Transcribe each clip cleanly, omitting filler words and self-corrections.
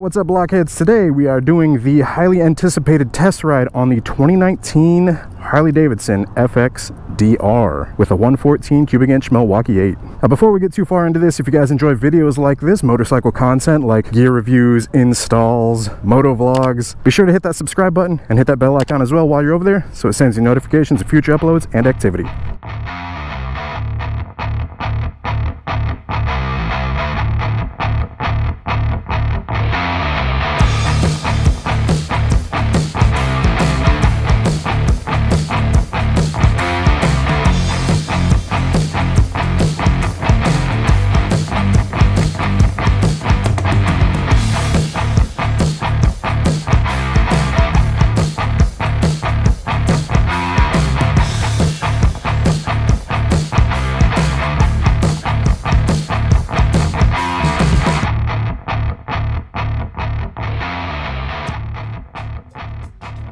What's up, Blockheads? Today we are doing the highly anticipated test ride on the 2019 Harley Davidson FXDR with a 114 cubic inch Milwaukee 8. Now, before we get too far into this, if you guys enjoy videos like this, motorcycle content like gear reviews, installs, moto vlogs, be sure to hit that subscribe button and hit that bell icon as well while you're over there so it sends you notifications of future uploads and activity.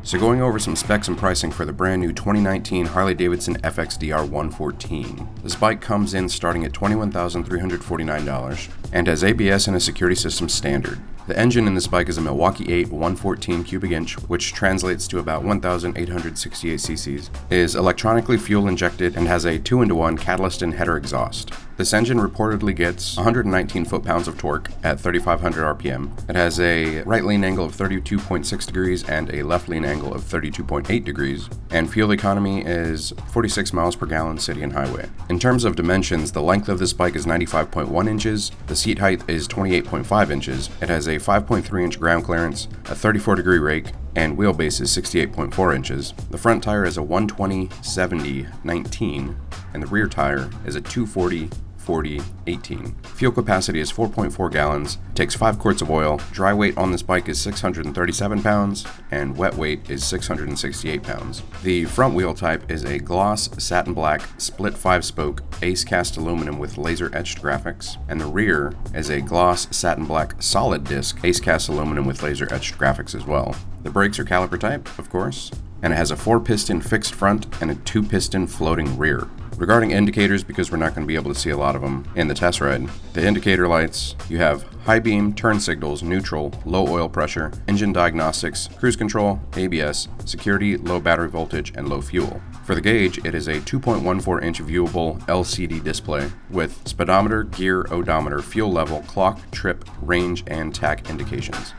So going over some specs and pricing for the brand new 2019 Harley Davidson FXDR 114. This bike comes in starting at $21,349 and has ABS and a security system standard. The engine in this bike is a Milwaukee 8 114 cubic inch, which translates to about 1,868 cc's, is electronically fuel injected and has a 2-in-1 catalyst and header exhaust. This engine reportedly gets 119 foot-pounds of torque at 3,500 RPM. It has a right lean angle of 32.6 degrees and a left lean angle of 32.8 degrees, and fuel economy is 46 miles per gallon city and highway. In terms of dimensions, the length of this bike is 95.1 inches, the seat height is 28.5 inches, it has a 5.3 inch ground clearance, a 34-degree rake, and wheelbase is 68.4 inches. The front tire is a 120/70/19, and the rear tire is a 240/40/18. Fuel capacity is 4.4 gallons, takes 5 quarts of oil. Dry weight on this bike is 637 pounds, and wet weight is 668 pounds. The front wheel type is a gloss satin black split 5-spoke ace cast aluminum with laser etched graphics, and the rear is a gloss satin black solid disc ace cast aluminum with laser etched graphics as well. The brakes are caliper type, of course, and it has a 4-piston fixed front and a 2-piston floating rear. Regarding indicators, because we're not going to be able to see a lot of them in the test ride, the indicator lights, you have high beam, turn signals, neutral, low oil pressure, engine diagnostics, cruise control, ABS, security, low battery voltage, and low fuel. For the gauge, it is a 2.14 inch viewable LCD display with speedometer, gear, odometer, fuel level, clock, trip, range, and tach indications.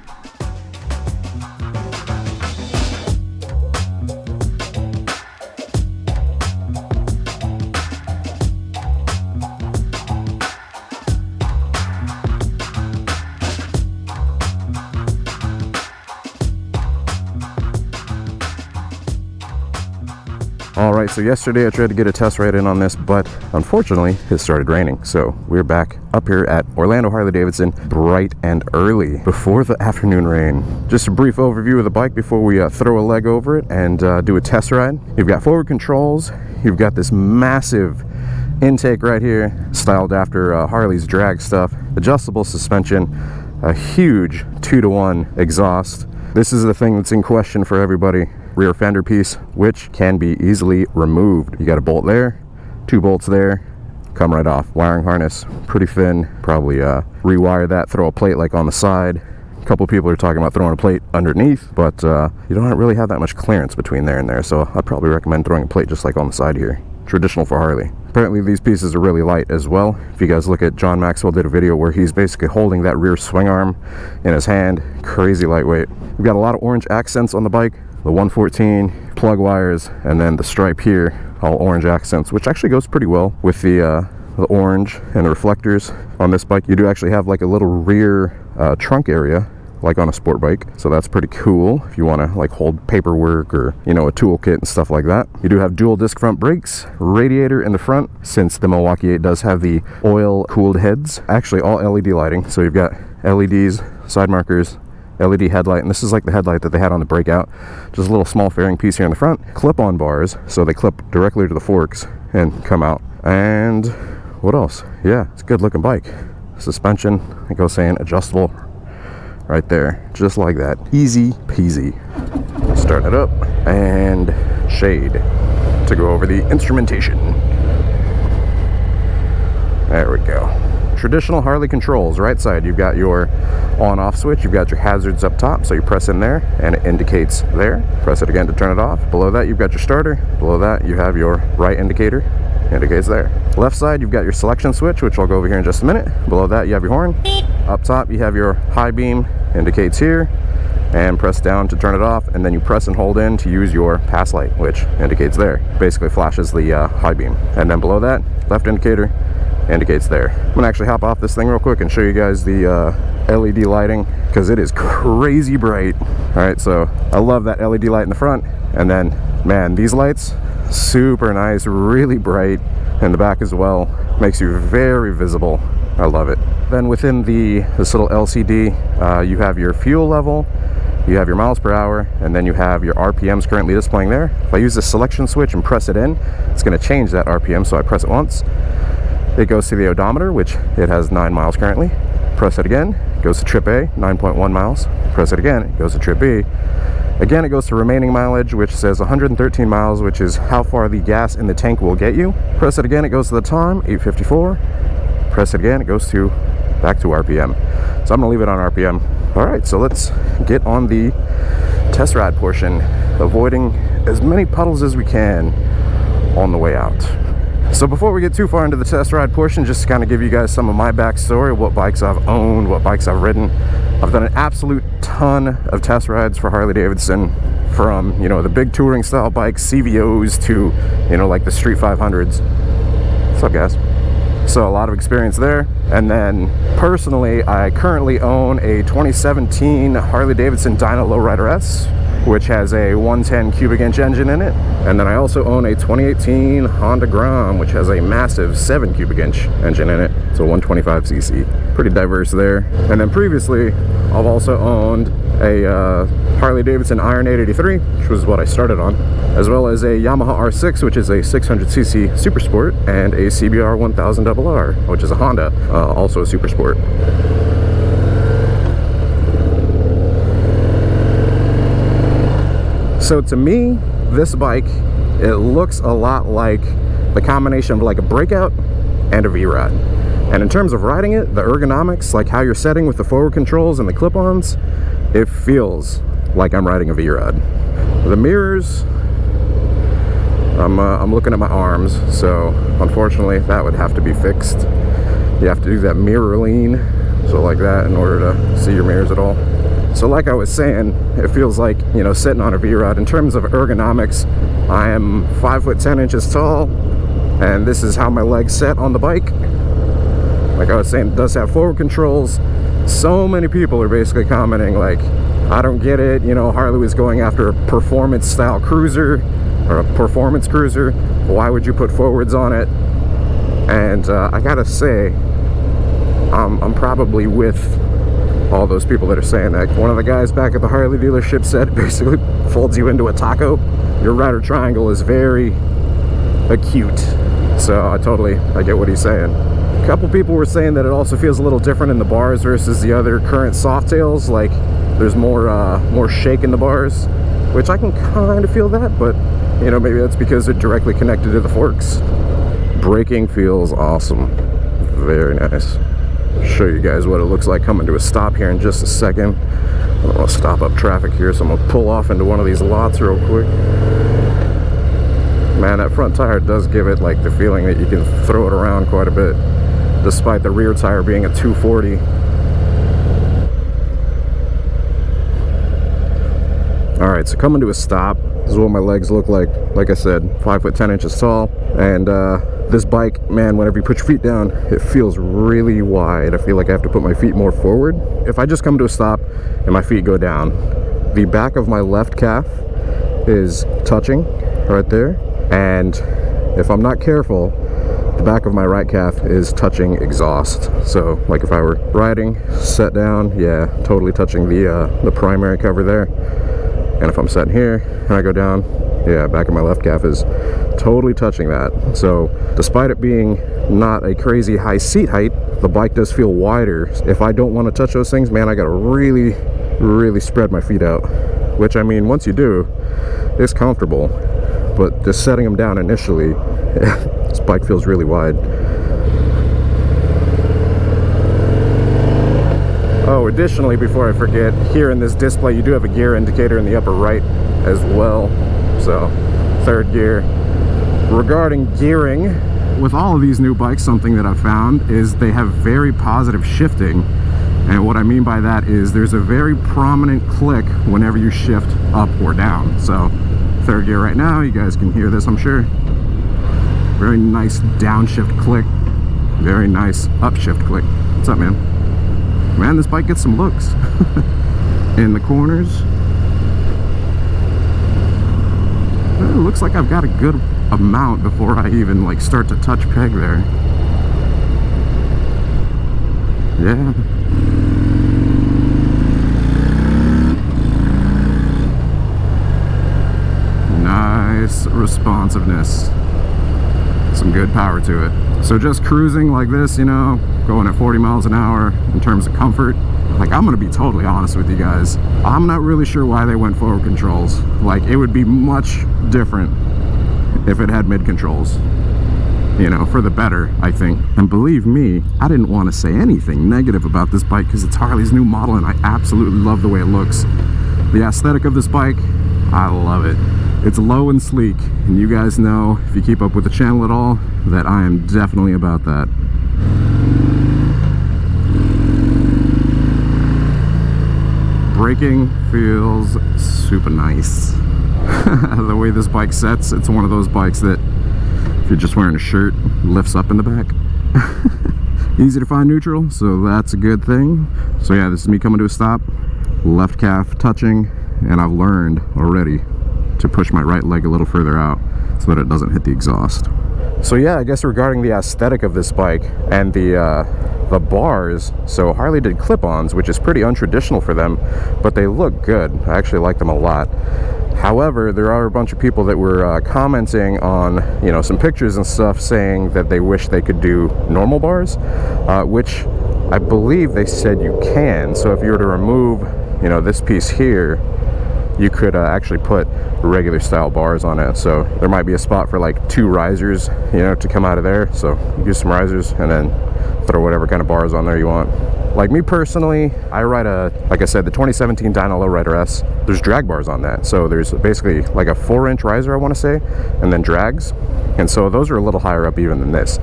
Alright, so yesterday I tried to get a test ride in on this, but unfortunately it started raining. So we're back up here at Orlando Harley Davidson bright and early before the afternoon rain. Just a brief overview of the bike before we throw a leg over it and do a test ride. You've got forward controls, you've got this massive intake right here, styled after Harley's drag stuff, adjustable suspension, a huge 2-to-1 exhaust. This is the thing that's in question for everybody. Rear fender piece, which can be easily removed. You got a bolt there, 2 bolts there, come right off. Wiring harness, pretty thin, probably rewire that, throw a plate like on the side. A couple people are talking about throwing a plate underneath, but you don't really have that much clearance between there and there, so I'd probably recommend throwing a plate just like on the side here. Traditional for Harley. Apparently these pieces are really light as well. If you guys look at, John Maxwell did a video where he's basically holding that rear swing arm in his hand. Crazy lightweight. We've got a lot of orange accents on the bike. The 114, plug wires, and then the stripe here, all orange accents, which actually goes pretty well with the orange and the reflectors on this bike. You do actually have like a little rear trunk area, like on a sport bike, so that's pretty cool if you want to like hold paperwork or, you know, a toolkit and stuff like that. You do have dual disc front brakes, radiator in the front, since the Milwaukee 8 does have the oil cooled heads, actually all LED lighting, so you've got LEDs, side markers, LED headlight, and this is like the headlight that they had on the Breakout. Just a little small fairing piece here in the front. Clip-on bars, so they clip directly to the forks and come out. And what else? Yeah, it's a good looking bike. Suspension, like I was saying, adjustable right there, just like that. Easy peasy. Start it up, and shade to go over the instrumentation. There we go. Traditional Harley controls. Right side, you've got your on-off switch. You've got your hazards up top, so you press in there and it indicates there. Press it again to turn it off. Below that you've got your starter. Below that you have your right indicator, indicates there. Left side you've got your selection switch, which I'll go over here in just a minute. Below that you have your horn. Up top you have your high beam, indicates here, and press down to turn it off, and then you press and hold in to use your pass light, which indicates there. Basically flashes the high beam. And then below that, left indicator, indicates there. I'm gonna actually hop off this thing real quick and show you guys the LED lighting, because it is crazy bright. All right, so I love that LED light in the front, and then man, these lights, super nice, really bright in the back as well, makes you very visible. I love it. Then within this little LCD, you have your fuel level, you have your miles per hour, and then you have your RPMs currently displaying there. If I use the selection switch and press it in, it's going to change that RPM. So I press it once, it goes to the odometer, which it has 9 miles currently. Press it again, it goes to trip A, 9.1 miles. Press it again, it goes to trip B. Again, it goes to remaining mileage, which says 113 miles, which is how far the gas in the tank will get you. Press it again, it goes to the time, 8:54. Press it again, it goes to back to RPM. So I'm gonna leave it on RPM. All right, so let's get on the test ride portion, avoiding as many puddles as we can on the way out. So before we get too far into the test ride portion, just to kind of give you guys some of my backstory, what bikes I've owned, what bikes I've ridden. I've done an absolute ton of test rides for Harley Davidson, from, you know, the big touring style bikes, CVOs, to, you know, like the Street 500s. What's up, guys? So a lot of experience there. And then personally, I currently own a 2017 Harley Davidson Dyna Lowrider S, which has a 110 cubic inch engine in it. And then I also own a 2018 Honda Grom, which has a massive 7 cubic inch engine in it. So 125cc. Pretty diverse there. And then previously, I've also owned a Harley Davidson Iron 883, which was what I started on, as well as a Yamaha R6, which is a 600cc Super Sport, and a CBR 1000RR, which is a Honda, also a Super Sport. So to me, this bike, it looks a lot like the combination of like a Breakout and a V-Rod. And in terms of riding it, the ergonomics, like how you're setting with the forward controls and the clip-ons, it feels like I'm riding a V-Rod. The mirrors, I'm looking at my arms, so unfortunately that would have to be fixed. You have to do that mirror lean, so like that, in order to see your mirrors at all. So like I was saying, it feels like, you know, sitting on a V-Rod. In terms of ergonomics, I am 5'10" tall, and this is how my legs set on the bike. Like I was saying, it does have forward controls. So many people are basically commenting like, I don't get it, you know, Harley was going after a performance style cruiser, or a performance cruiser, why would you put forwards on it? And I gotta say, I'm probably with all those people that are saying that. One of the guys back at the Harley dealership said it basically folds you into a taco. Your rider triangle is very acute. So I get what he's saying. A couple people were saying that it also feels a little different in the bars versus the other current Softails. Like there's more shake in the bars, which I can kind of feel that, but you know, maybe that's because they're directly connected to the forks. Braking feels awesome. Very nice. Show you guys what it looks like coming to a stop here in just a second. I'm gonna stop up traffic here, so I'm gonna pull off into one of these lots real quick. Man, that front tire does give it like the feeling that you can throw it around quite a bit, despite the rear tire being a 240. All right, so coming to a stop. This is what my legs look like. Like I said, 5'10" tall, and this bike, man, whenever you put your feet down, it feels really wide. I feel like I have to put my feet more forward. If I just come to a stop and my feet go down, the back of my left calf is touching right there, and if I'm not careful, the back of my right calf is touching exhaust. So like if I were riding, set down, yeah, totally touching the primary cover there. And if I'm sitting here and I go down, yeah, back of my left calf is totally touching that. So despite it being not a crazy high seat height, the bike does feel wider. If I don't want to touch those things, man, I gotta really, really spread my feet out. Which, I mean, once you do, it's comfortable. But just setting them down initially, this bike feels really wide. Oh, additionally, before I forget, here in this display you do have a gear indicator in the upper right as well. So, third gear. Regarding gearing, with all of these new bikes, something that I've found is they have very positive shifting. And what I mean by that is there's a very prominent click whenever you shift up or down. So, third gear right now, you guys can hear this, I'm sure. Very nice downshift click. Very nice upshift click. What's up, man? Man, this bike gets some looks. In the corners. It looks like I've got a good amount before I even like start to touch peg there. Yeah. Nice responsiveness. Some good power to it. So just cruising like this, you know, going at 40 miles an hour in terms of comfort, like, I'm gonna be totally honest with you guys, I'm not really sure why they went forward controls. Like, it would be much different if it had mid controls, you know, for the better, I think. And believe me, I didn't want to say anything negative about this bike because it's Harley's new model and I absolutely love the way it looks. The aesthetic of this bike, I love it. It's low and sleek, and you guys know, if you keep up with the channel at all, that I am definitely about that. Braking feels super nice. The way this bike sets, it's one of those bikes that if you're just wearing a shirt, lifts up in the back. Easy to find neutral, so that's a good thing. So yeah, this is me coming to a stop, left calf touching, and I've learned already to push my right leg a little further out so that it doesn't hit the exhaust. So yeah, I guess regarding the aesthetic of this bike and the bars, so Harley did clip-ons, which is pretty untraditional for them, but they look good. I actually like them a lot. However, there are a bunch of people that were commenting on, you know, some pictures and stuff saying that they wish they could do normal bars, which I believe they said you can. So if you were to remove, you know, this piece here, you could actually put regular style bars on it. So there might be a spot for like 2 risers, you know, to come out of there. So use some risers and then throw whatever kind of bars on there you want. Like me personally, I ride like I said, the 2017 Dyno Lowrider S. There's drag bars on that. So there's basically like a 4-inch riser, I want to say, and then drags. And so those are a little higher up even than this.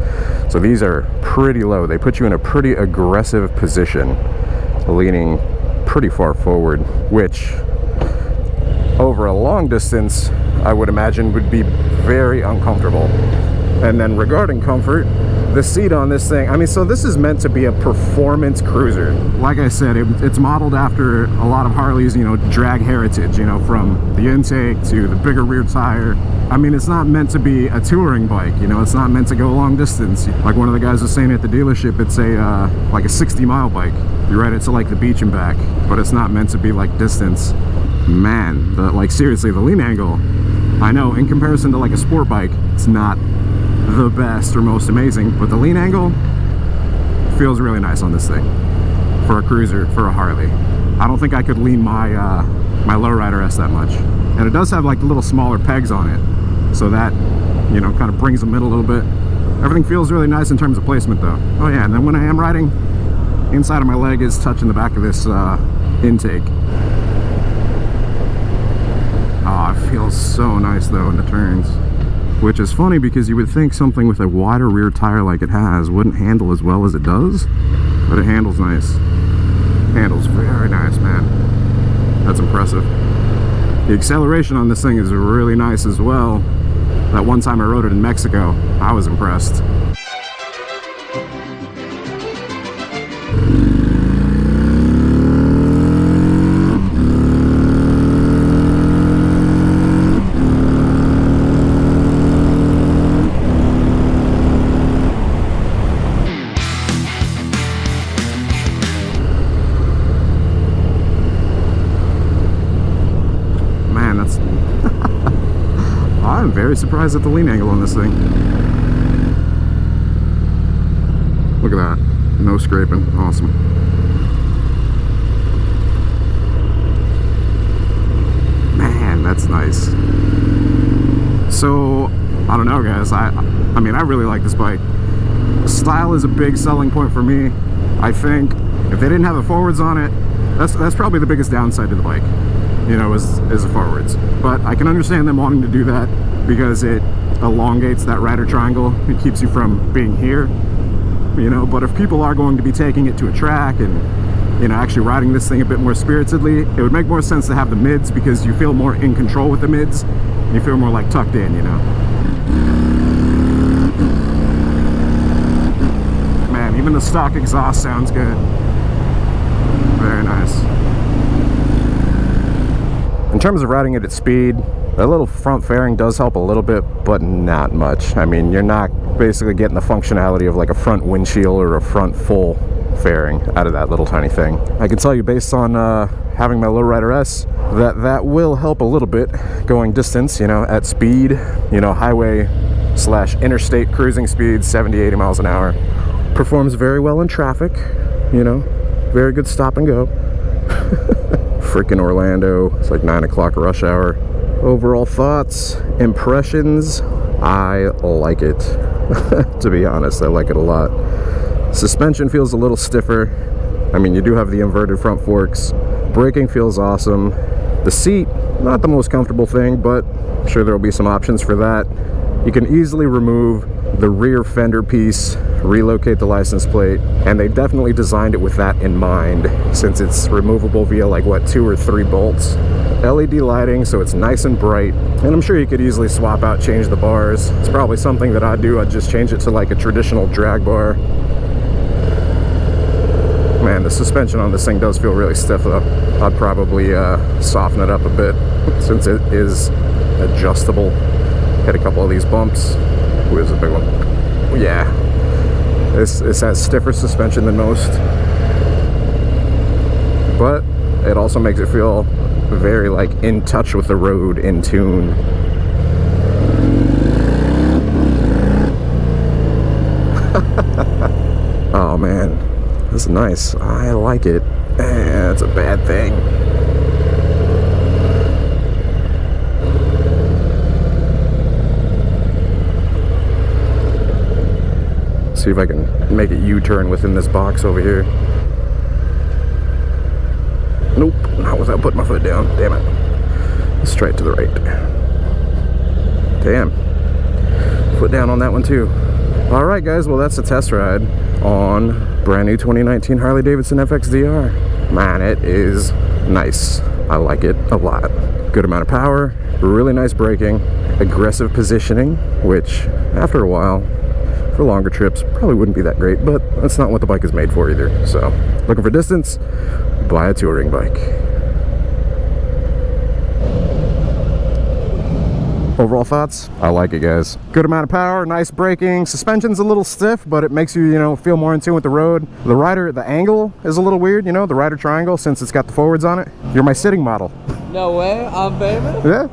So these are pretty low. They put you in a pretty aggressive position, leaning pretty far forward, which over a long distance, I would imagine would be very uncomfortable. And then regarding comfort, the seat on this thing, I mean, so this is meant to be a performance cruiser. Like I said, it's modeled after a lot of Harley's, you know, drag heritage, you know, from the intake to the bigger rear tire. I mean, it's not meant to be a touring bike, you know, it's not meant to go long distance. Like one of the guys was saying at the dealership, it's like a 60-mile bike. You ride it to like the beach and back, but it's not meant to be like distance. Man, like seriously, the lean angle, I know in comparison to like a sport bike, it's not the best or most amazing, but the lean angle feels really nice on this thing for a cruiser, for a Harley. I don't think I could lean my my Lowrider S that much. And it does have like little smaller pegs on it, so that, you know, kind of brings them in a little bit. Everything feels really nice in terms of placement though. Oh yeah, and then when I am riding, inside of my leg is touching the back of this intake. Oh, it feels so nice though in the turns. Which is funny because you would think something with a wider rear tire like it has wouldn't handle as well as it does, but it handles nice. Handles very nice, man. That's impressive. The acceleration on this thing is really nice as well. That one time I rode it in Mexico, I was impressed. I'm very surprised at the lean angle on this thing. Look at that. No scraping. Awesome. Man, that's nice. So, I don't know, guys. I mean, I really like this bike. Style is a big selling point for me. I think If they didn't have the forwards on it, that's probably the biggest downside to the bike, you know, is the forwards. But I can understand them wanting to do that because it elongates that rider triangle. It keeps you from being here, you know. But if people are going to be taking it to a track and, you know, actually riding this thing a bit more spiritedly, it would make more sense to have the mids because you feel more in control with the mids. You feel more like tucked in, you know. Man, even the stock exhaust sounds good. Very nice. In terms of riding it at speed, a little front fairing does help a little bit, but not much. I mean, you're not basically getting the functionality of like a front windshield or a front full fairing out of that little tiny thing. I can tell you based on having my Lowrider S that will help a little bit going distance, you know, at speed, you know, highway / interstate cruising speed, 70-80 miles an hour. Performs very well in traffic, you know, very good stop and go. Freaking Orlando, it's like 9 o'clock rush hour. Overall thoughts, impressions, I like it. To be honest, I like it a lot. Suspension feels a little stiffer. I mean, you do have the inverted front forks. Braking feels awesome. The seat, not the most comfortable thing, but I'm sure there will be some options for that. You can easily remove the rear fender piece, relocate the license plate, and they definitely designed it with that in mind, since it's removable via like what, 2 or 3 bolts. LED lighting, so it's nice and bright, and I'm sure you could easily swap out, change the bars. It's probably something that I'd do. I'd just change it to like a traditional drag bar. Man, the suspension on this thing does feel really stiff though. I'd probably soften it up a bit since it is adjustable. Hit a couple of these bumps. Ooh, there's a big one. Yeah, this has stiffer suspension than most, but it also makes it feel very like in touch with the road, in tune. Oh man, this is nice. I like it. It's a bad thing. See if I can make it U-turn within this box over here. Nope, not without putting my foot down. Damn it. Straight to the right. Damn. Foot down on that one too. Alright guys, well that's a test ride on brand new 2019 Harley Davidson FXDR. Man, it is nice. I like it a lot. Good amount of power, really nice braking, aggressive positioning, which after a while, for longer trips, probably wouldn't be that great, but that's not what the bike is made for either. So, looking for distance, buy a touring bike. Overall thoughts? I like it, guys. Good amount of power, nice braking. Suspension's a little stiff, but it makes you, you know, feel more in tune with the road. The rider, the angle is a little weird, you know, the rider triangle, since it's got the forwards on it. You're my sitting model. No way, I'm famous? Yeah.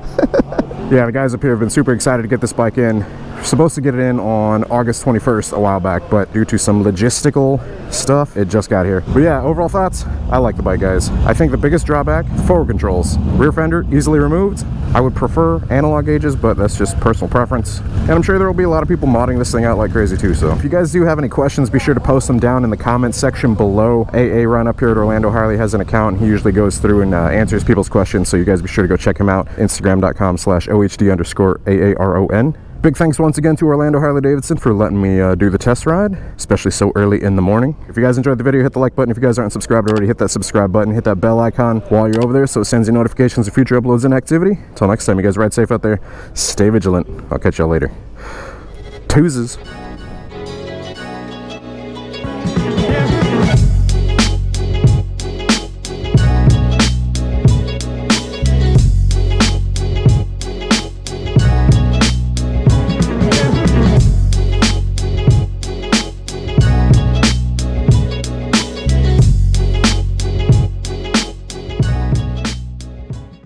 Yeah, the guys up here have been super excited to get this bike in. We're supposed to get it in on August 21st a while back, but due to some logistical stuff, it just got here. But yeah, overall thoughts, I like the bike, guys. I think the biggest drawback, forward controls. Rear fender, easily removed. I would prefer analog gauges, but that's just personal preference. And I'm sure there will be a lot of people modding this thing out like crazy too, so if you guys do have any questions, be sure to post them down in the comments section below. AA Run up here at Orlando Harley has an account. He usually goes through and answers people's questions, so you guys be sure to go check him out. Instagram.com/OHD_AARON. Big thanks once again to Orlando Harley Davidson for letting me do the test ride, especially so early in the morning. If you guys enjoyed the video, hit the like button. If you guys aren't subscribed already, hit that subscribe button. Hit that bell icon while you're over there so it sends you notifications of future uploads and activity. Until next time, you guys ride safe out there. Stay vigilant. I'll catch y'all later. Deuces.